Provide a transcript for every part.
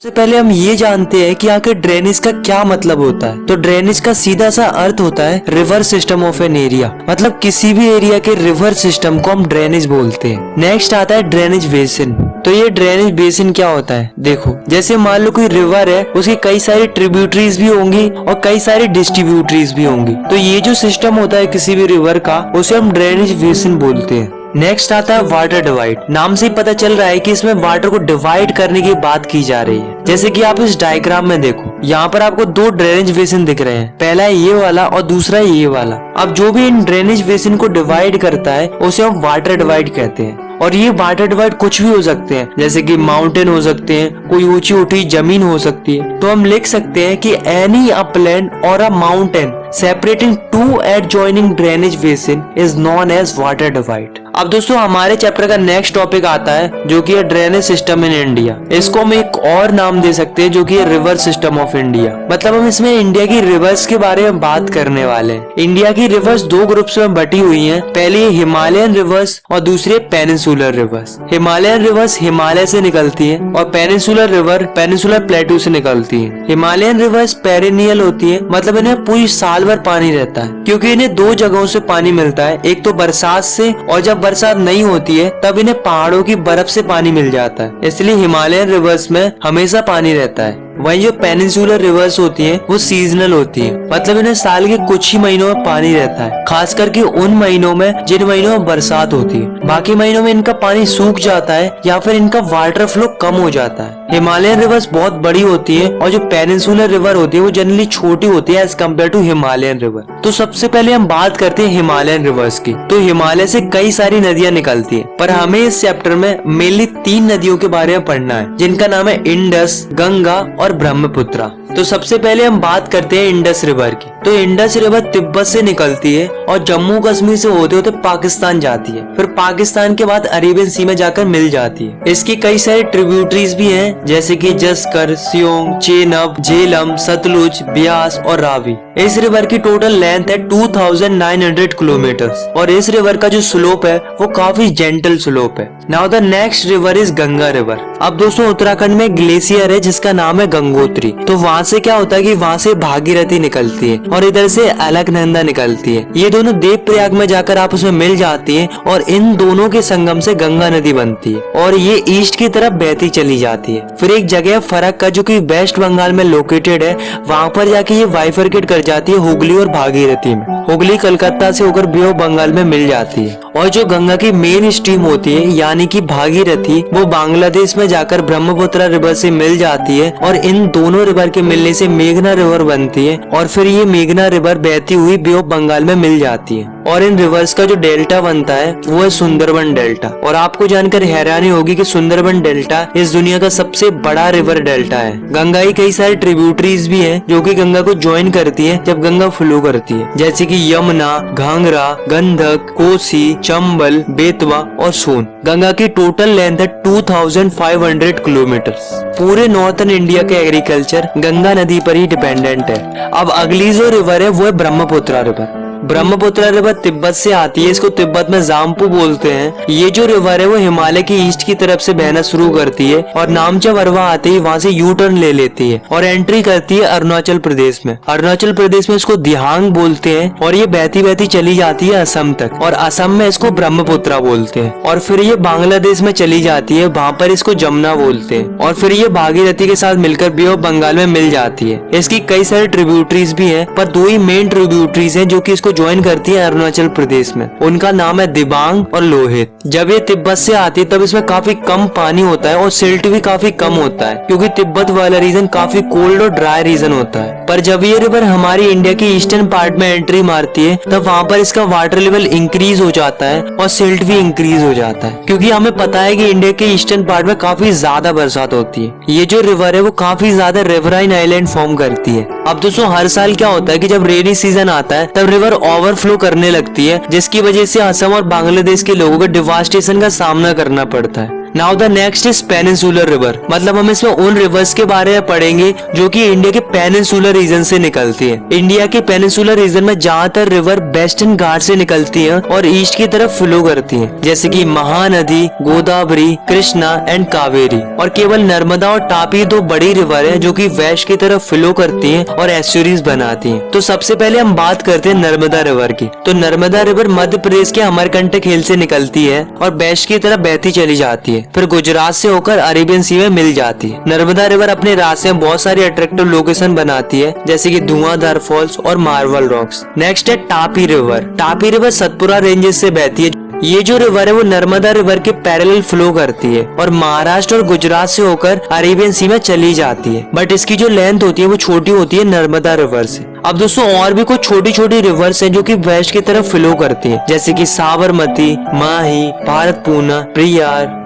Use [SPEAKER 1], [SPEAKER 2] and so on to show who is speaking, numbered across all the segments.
[SPEAKER 1] सबसे पहले हम ये जानते हैं कि आखिर ड्रेनेज का क्या मतलब होता है। तो ड्रेनेज का सीधा सा अर्थ होता है river system of an area, मतलब किसी भी एरिया के रिवर सिस्टम को हम ड्रेनेज बोलते हैं। नेक्स्ट आता है ड्रेनेज बेसिन। तो ये ड्रेनेज बेसिन क्या होता है, देखो जैसे मान लो कोई रिवर है, उसकी कई सारी ट्रिब्यूटरीज भी होंगी और कई सारी डिस्ट्रीब्यूटरीज भी होंगी। तो ये जो सिस्टम होता है किसी भी रिवर का, उसे हम ड्रेनेज बेसिन बोलते हैं। नेक्स्ट आता है वाटर डिवाइड। नाम से ही पता चल रहा है कि इसमें वाटर को डिवाइड करने की बात की जा रही है। जैसे कि आप इस डायग्राम में देखो, यहाँ पर आपको दो ड्रेनेज बेसिन दिख रहे हैं, पहला है ये वाला और दूसरा है ये वाला। अब जो भी इन ड्रेनेज बेसिन को डिवाइड करता है उसे हम वाटर डिवाइड कहते हैं। और ये वाटर डिवाइड कुछ भी हो सकते हैं, जैसे कि माउंटेन हो सकते हैं, कोई ऊंची उठी जमीन हो सकती है। तो हम लिख सकते हैं कि any upland or a mountain separating two adjoining drainage basin is known as water divide. अब दोस्तों हमारे चैप्टर का नेक्स्ट टॉपिक आता है जो कि है ड्रेनेज सिस्टम इन इंडिया। इसको हम एक और नाम दे सकते हैं जो कि है रिवर सिस्टम ऑफ इंडिया। मतलब हम इसमें इंडिया की रिवर्स के बारे में बात करने वाले हैं। इंडिया की रिवर्स दो ग्रुप्स में बटी हुई हैं। पहली है हिमालयन रिवर्स और दूसरी peninsular reverse. Himalayan reverse Himalaya से निकलती है और पेनिनसुलर रिवर पेनिनसुलर प्लेटू से निकलती है। हिमालयन रिवर्स पेरिनियल होती है, मतलब इन्हें पूरी साल भर पानी रहता है, क्योंकि इन्हें दो जगहों से पानी मिलता है, एक तो बरसात से, और जब बरसात नहीं होती है तब इन्हें पहाड़ों की बर्फ से पानी मिल जाता है। इसलिए हिमालयन रिवर्स में हमेशा पानी रहता है। वहीं जो पेनिनसुलर रिवर्स होती है वो सीजनल होती है, मतलब इन्हें साल के कुछ ही महीनों में पानी रहता है, खास करके उन महीनों में जिन महीनों में बरसात होती है। बाकी महीनों में इनका पानी सूख जाता है या फिर इनका वाटर फ्लो कम हो जाता है। हिमालयन रिवर्स बहुत बड़ी होती है और जो पेनिनसुलर रिवर होती है वो जनरली छोटी होती है as compare to Himalayan river. तो सबसे पहले हम बात करते हैं हिमालयन रिवर्स की। तो हिमालय से कई सारी नदियां निकलती है, पर हमें इस चैप्टर में मेनली 3 नदियों के बारे में पढ़ना है, जिनका नाम है इंडस, गंगा और ब्रह्मपुत्रा। तो सबसे पहले हम बात करते हैं इंडस रिवर की। तो इंडस रिवर तिब्बत से निकलती है और जम्मू कश्मीर से होते होते पाकिस्तान जाती है, फिर पाकिस्तान के बाद अरेबियन सी में जाकर मिल जाती है। इसकी कई सारे ट्रिब्यूटरीज भी हैं, जैसे कि जस्कर, सियोंग, चेनाब, झेलम, सतलुज, ब्यास और रावी। इस रिवर की टोटल लेंथ है 2900 किलोमीटर और इस रिवर का जो स्लोप है वो काफी जेंटल स्लोप है। Now the next river is Ganga river. अब दोस्तों उत्तराखंड में ग्लेशियर है जिसका नाम है गंगोत्री। तो वहाँ से क्या होता है कि वहाँ से भागीरथी निकलती है और इधर से अलकनंदा निकलती है। ये दोनों देवप्रयाग में जाकर आपस में मिल जाती है और इन दोनों के संगम से गंगा नदी बनती है और ये ईस्ट की तरफ बहती चली जाती है। फिर एक जगह फरक का जो कि वेस्ट बंगाल में लोकेटेड है, वहाँ पर जाके ये बाइफरकेट कर जाती है हुगली और भागीरथी में। हुगली कलकत्ता से होकर बे ऑफ बंगाल में मिल जाती है और जो गंगा की मेन स्ट्रीम होती है यानी कि भागीरथी, वो बांग्लादेश में जाकर ब्रह्मपुत्र रिवर से मिल जाती है और इन दोनों रिवर के मिलने से मेघना रिवर बनती है और फिर ये मेघना रिवर बहती हुई बे ऑफ बंगाल में मिल जाती है। और इन रिवर्स का जो डेल्टा बनता है वो है सुंदरबन डेल्टा। और आपको जानकर हैरानी होगी कि सुंदरबन डेल्टा इस दुनिया का सबसे बड़ा रिवर डेल्टा है। गंगा की कई सारी ट्रिब्यूटरीज भी हैं जो कि गंगा को ज्वाइन करती है जब गंगा फ्लो करती है, जैसे कि यमुना, घाघरा, गंडक, कोसी, चंबल, बेतवा और सोन। गंगा की टोटल लेंथ है 2500 किलोमीटर। पूरे नॉर्थन इंडिया के एग्रीकल्चर गंगा नदी पर ही डिपेंडेंट है। अब अगली जो रिवर है वो है ब्रह्मपुत्र रिवर। ब्रह्मपुत्र रिवर तिब्बत से आती है, इसको तिब्बत में जाम्पू बोलते हैं। ये जो रिवर है वो हिमालय की ईस्ट की तरफ से बहना शुरू करती है और नामचा वरवा आते ही वहाँ से यू टर्न ले लेती है और एंट्री करती है अरुणाचल प्रदेश में। अरुणाचल प्रदेश में इसको दिहांग बोलते हैं और ये बहती बहती चली जाती है असम तक और असम में इसको ब्रह्मपुत्र बोलते हैं और फिर ये बांग्लादेश में चली जाती है, वहाँ पर इसको जमुना बोलते हैं और फिर ये भागीरथी के साथ मिलकर बे ऑफ बंगाल में मिल जाती है। इसकी कई सारी ट्रिब्यूटरीज भी है, पर 2 ही मेन ट्रिब्यूटरीज है जो की इसको ज्वाइन करती है अरुणाचल प्रदेश में। उनका नाम है दिबांग और लोहित। जब ये तिब्बत से आती है तब इसमें काफी कम पानी होता है और सिल्ट भी काफी कम होता है, क्योंकि तिब्बत वाला रीजन काफी कोल्ड और ड्राई रीजन होता है। पर जब ये रिवर हमारी इंडिया की ईस्टर्न पार्ट में एंट्री मारती है तब वहाँ पर इसका वाटर लेवल इंक्रीज हो जाता है और सिल्ट भी इंक्रीज हो जाता है, क्योंकि हमें पता है कि इंडिया के ईस्टर्न पार्ट में काफी ज्यादा बरसात होती है। ये जो रिवर है वो काफी ज्यादा रिवराइन आइलैंड फॉर्म करती है। अब दोस्तों हर साल क्या होता है कि जब रेनी सीजन आता है तब रिवर ओवरफ्लो करने लगती है, जिसकी वजह से असम और बांग्लादेश के लोगों को डिवास्टेशन का सामना करना पड़ता है। Now the next is peninsular river, मतलब हम इसमें उन रिवर्स के बारे में पढ़ेंगे जो कि इंडिया के पेनिनसुलर रीजन से निकलती है। इंडिया के पेनिनसुलर रीजन में ज्यादातर रिवर वेस्टर्न घाट से निकलती है और ईस्ट की तरफ फ्लो करती है, जैसे कि महानदी, गोदावरी, कृष्णा एंड कावेरी। और केवल नर्मदा और तापी दो बड़ी रिवर है जो कि वेस्ट की तरफ फ्लो करती है और एस्चुरीज बनाती है। तो सबसे पहले हम बात करते हैं नर्मदा रिवर की। तो नर्मदा रिवर मध्य प्रदेश के अमरकंटक हिल से निकलती है और वेस्ट की तरफ बहती चली जाती है, फिर गुजरात से होकर अरेबियन सी में मिल जाती है। नर्मदा रिवर अपने रास्ते में बहुत सारी अट्रैक्टिव लोकेशन बनाती है, जैसे कि धुआंधार फॉल्स और मार्बल रॉक्स। नेक्स्ट है Tapi river. Tapi river Satpura ranges से बहती है। ये जो रिवर है वो नर्मदा रिवर के पैरेलल फ्लो करती है और महाराष्ट्र और गुजरात से होकर अरेबियन सी में चली जाती है, बट इसकी जो लेंथ होती है वो छोटी होती है नर्मदा रिवर से। अब दोस्तों और भी कुछ छोटी छोटी रिवर्स हैं जो कि वेस्ट की तरफ फ्लो करती है, जैसे कि साबरमती, माही, भारतपूर्णा, प्रियार।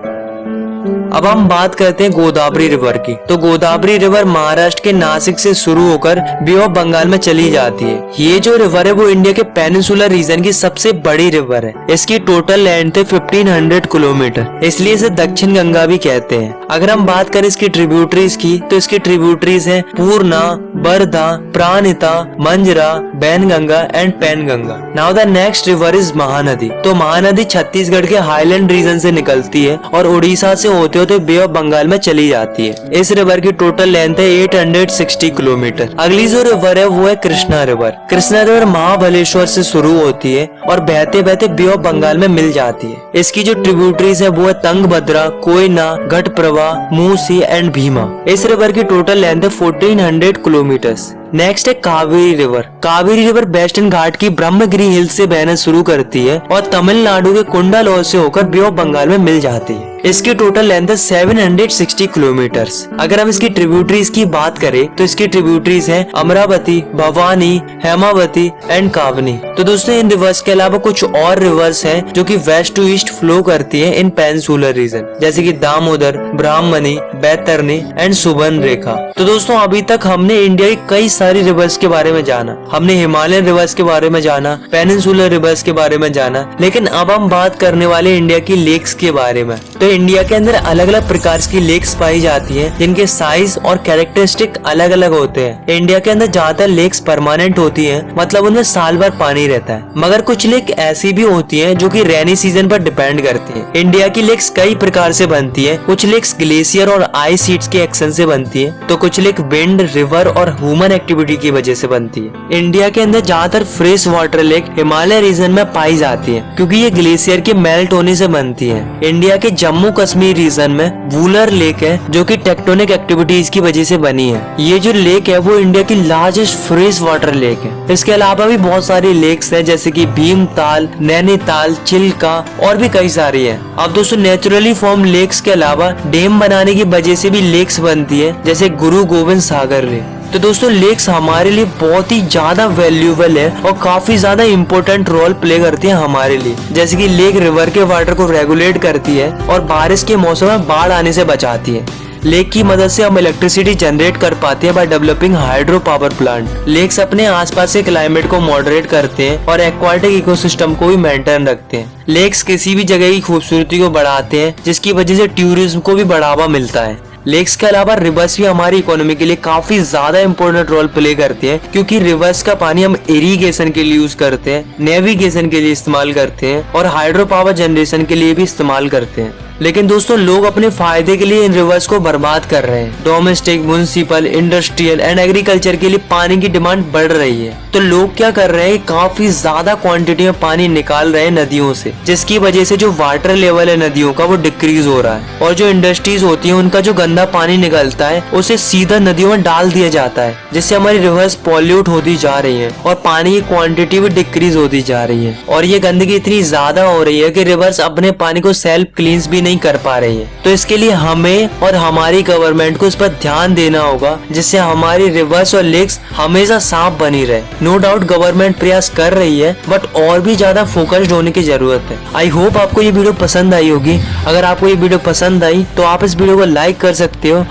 [SPEAKER 1] अब हम बात करते हैं गोदावरी रिवर की। तो गोदावरी रिवर महाराष्ट्र के नासिक से शुरू होकर बे ऑफ बंगाल में चली जाती है। ये जो रिवर है वो इंडिया के पेनिनसुलर रीजन की सबसे बड़ी रिवर है। इसकी टोटल लेंथ है 1500 किलोमीटर, इसलिए इसे दक्षिण गंगा भी कहते हैं। अगर हम बात करें इसकी ट्रिब्यूटरीज की, तो इसकी ट्रिब्यूटरीज है Purna, Wardha, Pranhita, Manjra, Wainganga and Penganga. Now the next river is Mahanadi. तो महानदी छत्तीसगढ़ के हाईलैंड रीजन से निकलती है और उड़ीसा से होते होते बे ऑफ बंगाल में चली जाती है। इस रिवर की टोटल लेंथ है 860 किलोमीटर। अगली जो रिवर है वो है कृष्णा रिवर। कृष्णा रिवर महाबलेश्वर से शुरू होती है और बहते बहते बे ऑफ बंगाल में मिल जाती है। इसकी जो ट्रिब्यूटरीज है वो है तंगभद्रा, कोयना, घटप्रभा, मूसी एंड भीमा। इस रिवर की टोटल लेंथ है 1400 किलोमीटर्स। नेक्स्ट है Kaveri river. Kaveri river Western Ghat की ब्रह्मगिरी हिल से बहना शुरू करती है और तमिलनाडु के कुंडालोर से होकर बे ऑफ बंगाल में मिल जाती है। इसकी टोटल लेंथ है 760 किलोमीटर्स। अगर हम इसकी ट्रिब्यूटरीज की बात करें तो इसकी ट्रिब्यूटरीज है अमरावती, भवानी, हेमावती एंड कावनी। तो दोस्तों इन रिवर्स के अलावा कुछ और रिवर्स हैं जो कि वेस्ट टू ईस्ट फ्लो करती है इन पेनिनसुलर रीजन, जैसे कि दामोदर, ब्राह्मणी, बैतरणी एंड सुबर्ण रेखा। तो दोस्तों अभी तक हमने इंडिया की कई सारी रिवर्स के बारे में जाना। हमने हिमालयन रिवर्स के बारे में जाना, पेनिनसुलर रिवर्स के बारे में जाना, लेकिन अब हम बात करने वाले इंडिया की लेक्स के बारे में। तो इंडिया के अंदर अलग अलग प्रकार की लेक्स पाई जाती हैं, जिनके साइज और कैरेक्टरिस्टिक अलग अलग होते हैं। इंडिया के अंदर ज्यादातर लेक्स परमानेंट होती हैं, मतलब उनमें साल भर पानी रहता है, मगर कुछ लेक ऐसी भी होती हैं जो कि रेनी सीजन पर डिपेंड करती हैं। इंडिया की लेक्स कई प्रकार से बनती है। कुछ लेक्स ग्लेशियर और आइस शीट्स के एक्शन से बनती है, तो कुछ लेक विंड, रिवर और ह्यूमन एक्टिविटी की वजह से बनती है। इंडिया के अंदर ज्यादातर fresh water lake Himalaya region में पाई जाती है, क्योंकि ये ग्लेशियर के मेल्ट होने से बनती है। इंडिया के जम्मू कश्मीर रीजन में वूलर लेक है, जो कि टेक्टोनिक एक्टिविटीज की वजह से बनी है। ये जो लेक है वो इंडिया की लार्जेस्ट फ्रेश वाटर लेक है। इसके अलावा भी बहुत सारी लेक्स है, जैसे कि भीमताल, नैनीताल, चिल्का और भी कई सारी है। अब दोस्तों नेचुरली फॉर्म लेक्स के अलावा डैम बनाने की वजह से भी लेक्स बनती है, जैसे गुरु गोविंद सागर लेक। तो दोस्तों लेक्स हमारे लिए बहुत ही ज्यादा वैल्यूएबल है और काफी ज्यादा इम्पोर्टेंट रोल प्ले करती है हमारे लिए। जैसे कि लेक रिवर के वाटर को रेगुलेट करती है और बारिश के मौसम में बाढ़ आने से बचाती है। लेक की मदद से हम इलेक्ट्रिसिटी जनरेट कर पाते हैं by developing hydro power plant. Lakes अपने आसपास के क्लाइमेट को मॉडरेट करते हैं और एक्वाटिक इकोसिस्टम को भी मेंटेन रखते हैं। लेक्स किसी भी जगह की खूबसूरती को बढ़ाते हैं, जिसकी वजह से टूरिज्म को भी बढ़ावा मिलता है। लेक्स के अलावा रिवर्स भी हमारी इकोनॉमी के लिए काफी ज्यादा इम्पोर्टेंट रोल प्ले करते हैं, क्योंकि रिवर्स का पानी हम इरिगेशन के लिए यूज करते हैं, नेविगेशन के लिए इस्तेमाल करते हैं और हाइड्रो पावर जनरेशन के लिए भी इस्तेमाल करते हैं। लेकिन दोस्तों लोग अपने फायदे के लिए इन रिवर्स को बर्बाद कर रहे हैं। Domestic, municipal, industrial and agriculture के लिए पानी की डिमांड बढ़ रही है, तो लोग क्या कर रहे हैं, काफी ज्यादा क्वांटिटी में पानी निकाल रहे हैं नदियों से, जिसकी वजह से जो वाटर लेवल है नदियों का वो डिक्रीज हो रहा है। और जो इंडस्ट्रीज होती है उनका जो गंदा पानी निकलता है उसे सीधा नदियों में डाल दिया जाता है, जिससे हमारी रिवर्स पॉल्यूट होती जा रही है और पानी की क्वांटिटी भी डिक्रीज होती जा रही है। और ये गंदगी इतनी ज्यादा हो रही है कि रिवर्स अपने पानी को सेल्फ क्लींस भी नहीं कर पा रही है। तो इसके लिए हमें और हमारी गवर्नमेंट को इस पर ध्यान देना होगा, जिससे हमारी रिवर्स और लेक्स हमेशा साफ बनी रहे। नो डाउट गवर्नमेंट प्रयास कर रही है, बट और भी ज्यादा फोकस्ड होने की जरूरत है। आई होप आपको ये वीडियो पसंद आई होगी। अगर आपको ये वीडियो पसंद आई तो आप इस वीडियो को लाइक कर सकते हो